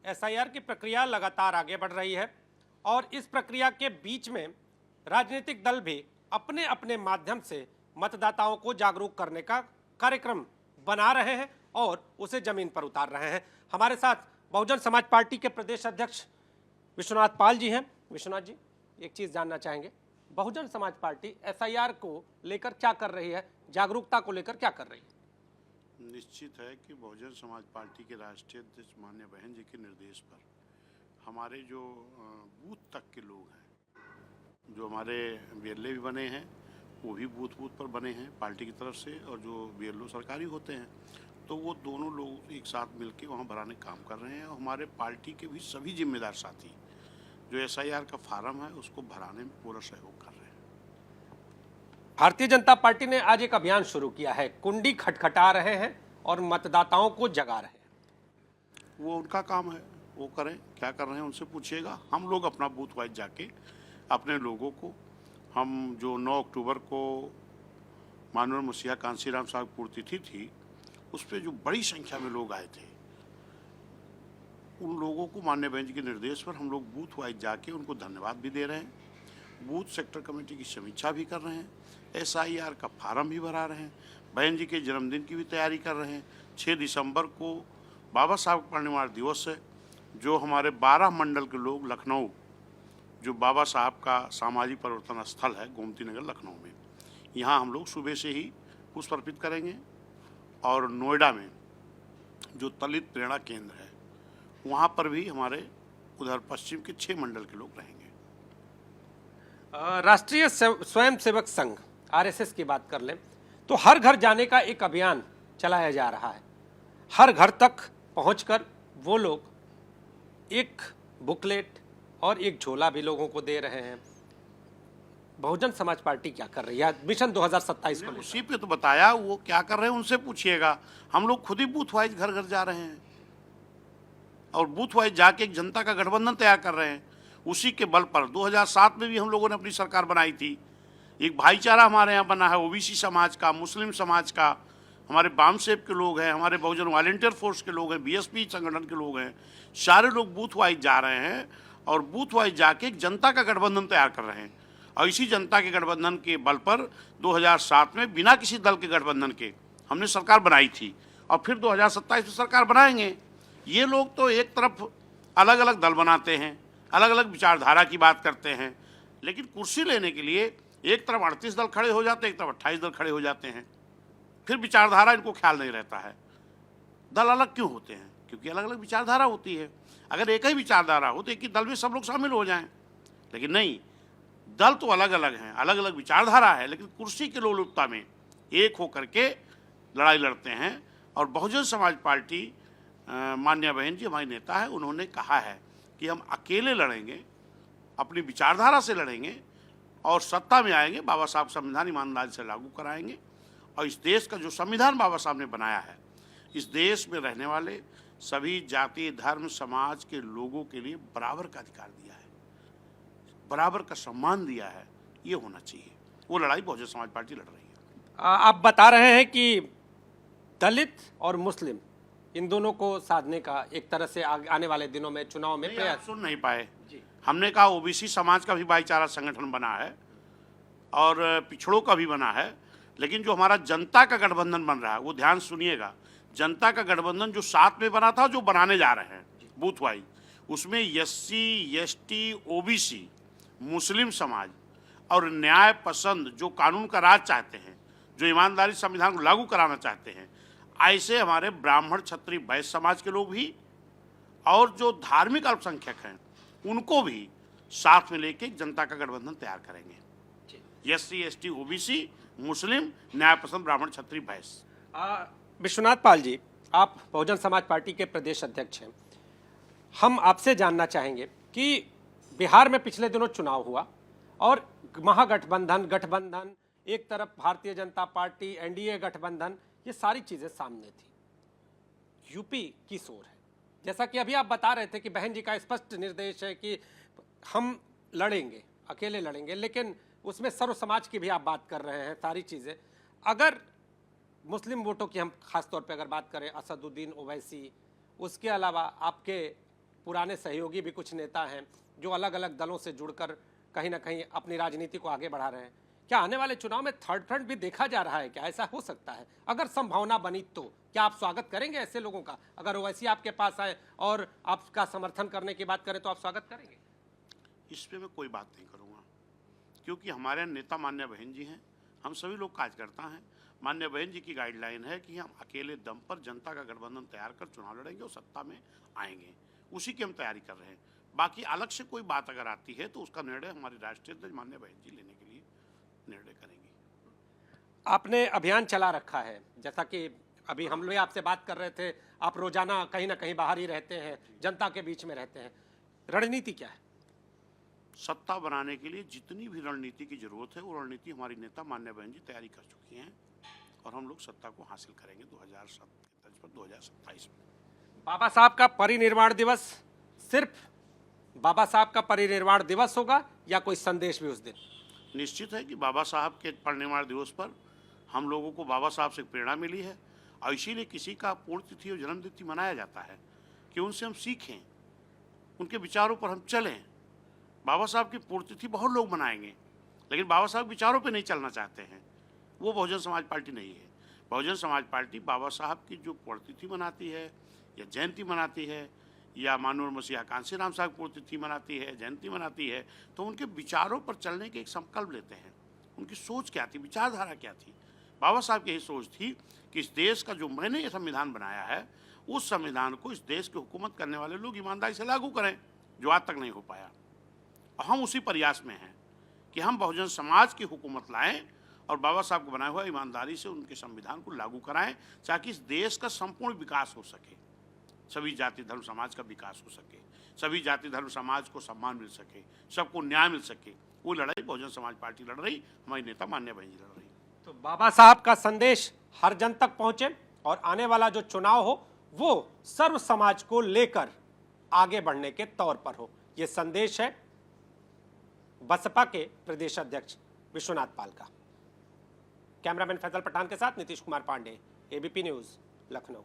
SIR की प्रक्रिया लगातार आगे बढ़ रही है और इस प्रक्रिया के बीच में राजनीतिक दल भी अपने अपने माध्यम से मतदाताओं को जागरूक करने का कार्यक्रम बना रहे हैं और उसे जमीन पर उतार रहे हैं। हमारे साथ बहुजन समाज पार्टी के प्रदेश अध्यक्ष विश्वनाथ पाल जी हैं। विश्वनाथ जी, एक चीज जानना चाहेंगे, बहुजन समाज पार्टी एसआईआर को लेकर क्या कर रही है, जागरूकता को लेकर क्या कर रही है? निश्चित है कि बहुजन समाज पार्टी के राष्ट्रीय अध्यक्ष माननीय बहन जी के निर्देश पर हमारे जो बूथ तक के लोग हैं, जो हमारे बीएलओ भी बने हैं, वो भी बूथ पर बने हैं पार्टी की तरफ से, और जो बीएलओ सरकारी होते हैं, तो वो दोनों लोग एक साथ मिलकर वहाँ भराने काम कर रहे हैं। और हमारे पार्टी के भी सभी जिम्मेदार साथी जो एसआईआर का फार्म है उसको भराने में पूरा सहयोग कर रहे हैं। भारतीय जनता पार्टी ने आज एक अभियान शुरू किया है, कुंडी खटखटा रहे हैं और मतदाताओं को जगा रहे हैं। वो उनका काम है, वो करें, क्या कर रहे हैं उनसे पूछिएगा। हम लोग अपना बूथ वाइज जाके अपने लोगों को, हम जो 9 अक्टूबर को माननीय मसीहा कांशीराम साहब की पुण्यतिथि थी, उस पर जो बड़ी संख्या में लोग आए थे, उन लोगों को माननीय बहन जी के निर्देश पर हम लोग बूथ वाइज जाके उनको धन्यवाद भी दे रहे हैं, बूथ सेक्टर कमेटी की समीक्षा भी कर रहे हैं, एसआईआर का फार्म भी भरा रहे हैं, बहन जी के जन्मदिन की भी तैयारी कर रहे हैं। 6 दिसंबर को बाबा साहब का परिनिर्वाण दिवस है, जो हमारे 12 मंडल के लोग लखनऊ, जो बाबा साहब का सामाजिक परिवर्तन स्थल है गोमती नगर लखनऊ में, यहाँ हम लोग सुबह से ही पुष्प अर्पित करेंगे। और नोएडा में जो दलित प्रेरणा केंद्र है, वहाँ पर भी हमारे उधर पश्चिम के 6 मंडल के लोग रहेंगे। राष्ट्रीय स्वयंसेवक संघ आरएसएस की बात कर लें तो हर घर जाने का एक अभियान चलाया जा रहा है। हर घर तक पहुंचकर वो लोग एक बुकलेट और एक झोला भी लोगों को दे रहे हैं। बहुजन समाज पार्टी क्या कर रही है मिशन 2027 को? उसी पे तो बताया, वो क्या कर रहे हैं उनसे पूछिएगा। हम लोग खुद ही बूथ वाइज घर घर जा रहे हैं और बूथ वाइज जाके एक जनता का गठबंधन तैयार कर रहे हैं। उसी के बल पर 2007 में भी हम लोगों ने अपनी सरकार बनाई थी। एक भाईचारा हमारे यहाँ बना है, ओबीसी समाज का, मुस्लिम समाज का, हमारे बामसेब के लोग हैं, हमारे बहुजन वॉलंटियर फोर्स के लोग हैं, बीएसपी संगठन के लोग हैं। सारे लोग बूथ वाइज जा रहे हैं और बूथ वाइज जाके एक जनता का गठबंधन तैयार कर रहे हैं। और इसी जनता के गठबंधन के बल पर 2007 में बिना किसी दल के गठबंधन के हमने सरकार बनाई थी और फिर 2027 में सरकार बनाएंगे। ये लोग तो एक तरफ अलग अलग दल बनाते हैं, अलग अलग विचारधारा की बात करते हैं, लेकिन कुर्सी लेने के लिए एक तरफ 38 दल खड़े हो जाते हैं, एक तरफ 28 दल खड़े हो जाते हैं। फिर विचारधारा इनको ख्याल नहीं रहता है। दल अलग क्यों होते हैं? क्योंकि अलग अलग विचारधारा होती है। अगर एक ही विचारधारा हो तो एक ही दल में सब लोग शामिल हो जाएं, लेकिन नहीं, दल तो अलग अलग हैं, अलग अलग विचारधारा है, लेकिन कुर्सी की लोलुपता में एक होकर के लड़ाई लड़ते हैं। और बहुजन समाज पार्टी माननीय बहन जी हमारी नेता है, उन्होंने कहा है कि हम अकेले लड़ेंगे, अपनी विचारधारा से लड़ेंगे और सत्ता में आएंगे, बाबा साहब संविधान ईमानदारी से लागू कराएंगे। और इस देश का जो संविधान बाबा साहब ने बनाया है, इस देश में रहने वाले सभी जाति, धर्म, समाज के लोगों के लिए बराबर का अधिकार दिया है, बराबर का सम्मान दिया है। ये होना चाहिए। वो लड़ाई बहुजन समाज पार्टी लड़ रही है। आप बता रहे हैं कि दलित और मुस्लिम इन दोनों को साधने का एक तरह से आने वाले दिनों में चुनाव में प्रयास। सुन नहीं पाए जी। हमने कहा ओबीसी समाज का भी भाईचारा संगठन बना है और पिछड़ों का भी बना है, लेकिन जो हमारा जनता का गठबंधन बन रहा है, वो ध्यान सुनिएगा, जनता का गठबंधन जो 7 में बना था, जो बनाने जा रहे हैं बूथ वाइज, उसमें एससी, एसटी, ओबीसी, मुस्लिम समाज और न्याय पसंद जो कानून का राज चाहते हैं, जो ईमानदारी संविधान को लागू कराना चाहते हैं, ऐसे हमारे ब्राह्मण, क्षत्रिय, वैश्य समाज के लोग भी और जो धार्मिक अल्पसंख्यक हैं उनको भी साथ में लेके जनता का गठबंधन तैयार करेंगे। एससी, एसटी, ओबीसी, मुस्लिम, न्याय पसंद, ब्राह्मण, क्षत्रिय, वैश्य। विश्वनाथ पाल जी, आप बहुजन समाज पार्टी के प्रदेश अध्यक्ष हैं। हम आपसे जानना चाहेंगे कि बिहार में पिछले दिनों चुनाव हुआ और गठबंधन, एक तरफ भारतीय जनता पार्टी, एनडीए गठबंधन, ये सारी चीजें सामने थी। यूपी की सोर है, जैसा कि अभी आप बता रहे थे कि बहन जी का स्पष्ट निर्देश है कि हम लड़ेंगे, अकेले लड़ेंगे, लेकिन उसमें सर्व समाज की भी आप बात कर रहे हैं सारी चीजें। अगर मुस्लिम वोटों की हम खासतौर पे अगर बात करें, असदुद्दीन ओवैसी, उसके अलावा आपके पुराने सहयोगी भी कुछ नेता हैं जो अलग अलग दलों से जुड़कर कहीं ना कहीं अपनी राजनीति को आगे बढ़ा रहे हैं। क्या आने वाले चुनाव में थर्ड फ्रंट भी देखा जा रहा है? क्या ऐसा हो सकता है? अगर संभावना बनी तो क्या आप स्वागत करेंगे ऐसे लोगों का? अगर ओवैसी आपके पास आए और आपका समर्थन करने की बात करें तो आप स्वागत करेंगे? इस पे मैं कोई बात नहीं करूँगा, क्योंकि हमारे नेता मान्य बहन जी हैं, हम सभी लोग कार्यकर्ता हैं। मान्य बहन जी की गाइडलाइन है कि हम अकेले दम पर जनता का गठबंधन तैयार कर चुनाव लड़ेंगे और सत्ता में आएंगे। उसी की हम तैयारी कर रहे हैं। बाकी अलग से कोई बात अगर आती है तो उसका निर्णय हमारी राष्ट्रीय अध्यक्ष मान्य बहन जी लेने के लिए निर्णय करेंगी। आपने अभियान चला रखा है, जैसा कि अभी हम लोग आपसे बात कर रहे थे, आप रोजाना कहीं ना कहीं बाहर ही रहते हैं, जनता के बीच में रहते हैं। रणनीति क्या है? सत्ता बनाने के लिए जितनी भी रणनीति की जरूरत है वो रणनीति हमारी नेता मान्य बहन जी तैयारी कर चुकी हैं और हम लोग सत्ता को हासिल करेंगे 2007 के तर्ज पर 2027 में। बाबा साहब का परिनिर्वाण दिवस सिर्फ बाबा साहब का परिनिर्वाण दिवस होगा या कोई संदेश भी उस दिन? निश्चित है कि बाबा साहब के परिनिर्वाण दिवस पर हम लोगों को बाबा साहब से प्रेरणा मिली है और इसीलिए किसी का पुण्यतिथि और जन्मतिथि मनाया जाता है कि उनसे हम सीखें, उनके विचारों पर हम चलें। बाबा साहब की पुण्यतिथि बहुत लोग मनाएंगे, लेकिन बाबा साहब विचारों पे नहीं चलना चाहते हैं। वो बहुजन समाज पार्टी नहीं है। बहुजन समाज पार्टी बाबा साहब की जो पुण्यतिथि मनाती है या जयंती मनाती है या मानवर मसीहा कांसीराम साहब की पुण्यतिथि मनाती है, जयंती मनाती है, तो उनके विचारों पर चलने के एक संकल्प लेते हैं। उनकी सोच क्या थी, विचारधारा क्या थी? बाबा साहब की यही सोच थी कि इस देश का जो मैंने ये संविधान बनाया है उस संविधान को इस देश की हुकूमत करने वाले लोग ईमानदारी से लागू करें, जो आज तक नहीं हो पाया। और हम उसी प्रयास में हैं कि हम बहुजन समाज की हुकूमत लाएं और बाबा साहब को बनाया हुआ ईमानदारी से उनके संविधान को लागू कराएं, ताकि इस देश का संपूर्ण विकास हो सके, सभी जाति धर्म समाज का विकास हो सके, सभी जाति धर्म समाज को सम्मान मिल सके, सबको न्याय मिल सके। वो लड़ाई बहुजन समाज पार्टी लड़ रही, हमारी नेता मान्य बहन जी लड़ रही। तो बाबा साहब का संदेश हर जन तक पहुंचे और आने वाला जो चुनाव हो वो सर्व समाज को लेकर आगे बढ़ने के तौर पर हो, ये संदेश है बसपा के प्रदेश अध्यक्ष विश्वनाथ पाल का। कैमरामैन फैसल पठान के साथ नीतीश कुमार पांडे, एबीपी न्यूज, लखनऊ।